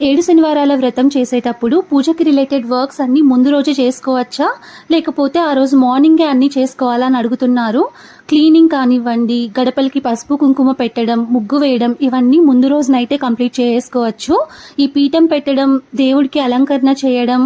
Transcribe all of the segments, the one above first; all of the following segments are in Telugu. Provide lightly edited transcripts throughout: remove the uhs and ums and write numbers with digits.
7 శనివారాల వ్రతం చేసేటప్పుడు పూజకి రిలేటెడ్ వర్క్స్ అన్ని ముందు రోజే చేసుకోవచ్చా, లేకపోతే ఆ రోజు మార్నింగే అన్ని చేసుకోవాలా అని అడుగుతున్నారు. క్లీనింగ్ కానివ్వండి, గడపలకి పసుపు కుంకుమ పెట్టడం, ముగ్గు వేయడం, ఇవన్నీ ముందు రోజు నైటే కంప్లీట్ చేసుకోవచ్చు. ఈ పీఠం పెట్టడం, దేవుడికి అలంకరణ చేయడం,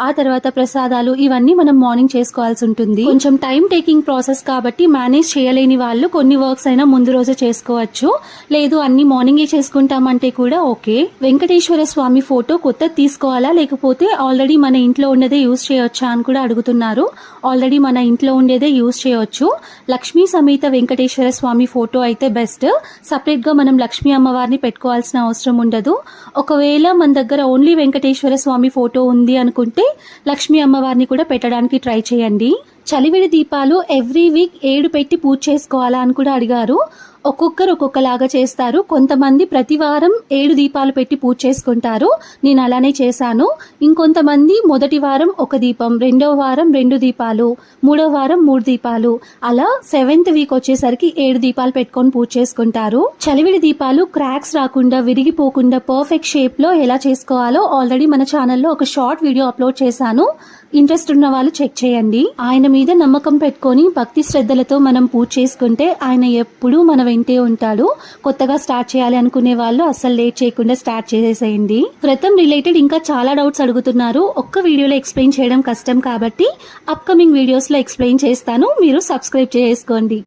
ఆ తర్వాత ప్రసాదాలు, ఇవన్నీ మనం మార్నింగ్ చేసుకోవాల్సి ఉంటుంది. కొంచెం టైం టేకింగ్ ప్రాసెస్ కాబట్టి మేనేజ్ చేయలేని వాళ్ళు కొన్ని వర్క్స్ అయినా ముందు రోజే చేసుకోవచ్చు. లేదు అన్ని మార్నింగే చేసుకుంటామంటే కూడా ఓకే. వెంకటేశ్వర స్వామి ఫోటో కొత్త తీసుకోవాలా, లేకపోతే ఆల్రెడీ మన ఇంట్లో ఉండేదే యూజ్ చేయొచ్చా అని కూడా అడుగుతున్నారు. ఆల్రెడీ మన ఇంట్లో ఉండేదే యూజ్ చేయొచ్చు. లక్ష్మీ సమేత వెంకటేశ్వర స్వామి ఫోటో అయితే బెస్ట్. సపరేట్ గా మనం లక్ష్మీ అమ్మవారిని పెట్టుకోవాల్సిన అవసరం ఉండదు. ఒకవేళ మన దగ్గర ఓన్లీ వెంకటేశ్వర స్వామి ఫోటో ఉంది అనుకుంటే లక్ష్మీ అమ్మవారిని కూడా పెట్టడానికి ట్రై చేయండి. చలివిడి దీపాలు ఎవ్రీ వీక్ 7 పెట్టి పూజ చేసుకోవాలా అని కూడా అడిగారు. ఒక్కొక్కరు ఒక్కొక్కలాగా చేస్తారు. కొంతమంది ప్రతి వారం 7 దీపాలు పెట్టి పూజ చేసుకుంటారు. నేను అలానే చేశాను. ఇంకొంతమంది మొదటి వారం 1 దీపం, రెండవ వారం 2 దీపాలు, మూడవ వారం 3 దీపాలు, అలా 7th వీక్ వచ్చేసరికి 7 దీపాలు పెట్టుకొని పూజ చేసుకుంటారు. చలివిడి దీపాలు క్రాక్స్ రాకుండా, విరిగిపోకుండా పర్ఫెక్ట్ షేప్ లో ఎలా చేసుకోవాలో ఆల్రెడీ మన ఛానల్లో ఒక షార్ట్ వీడియో అప్లోడ్ చేశాను. ఇంట్రెస్ట్ ఉన్న వాళ్ళు చెక్ చేయండి. ఆయన మీద నమ్మకం పెట్టుకొని భక్తి శ్రద్ధలతో మనం పూజ చేసుకుంటే ఆయన ఎప్పుడూ మన వెంటే ఉంటాడు. కొత్తగా స్టార్ట్ చేయాలి అనుకునే వాళ్ళు అస్సలు లేట్ చేయకుండా స్టార్ట్ చేసేసేయండి. వ్రతం రిలేటెడ్ ఇంకా చాలా డౌట్స్ అడుగుతున్నారు. ఒక్క వీడియోలో ఎక్స్ప్లెయిన్ చేయడం కష్టం కాబట్టి అప్కమింగ్ వీడియోస్ లో ఎక్స్ప్లెయిన్ చేస్తాను. మీరు సబ్స్క్రైబ్ చేసుకోండి.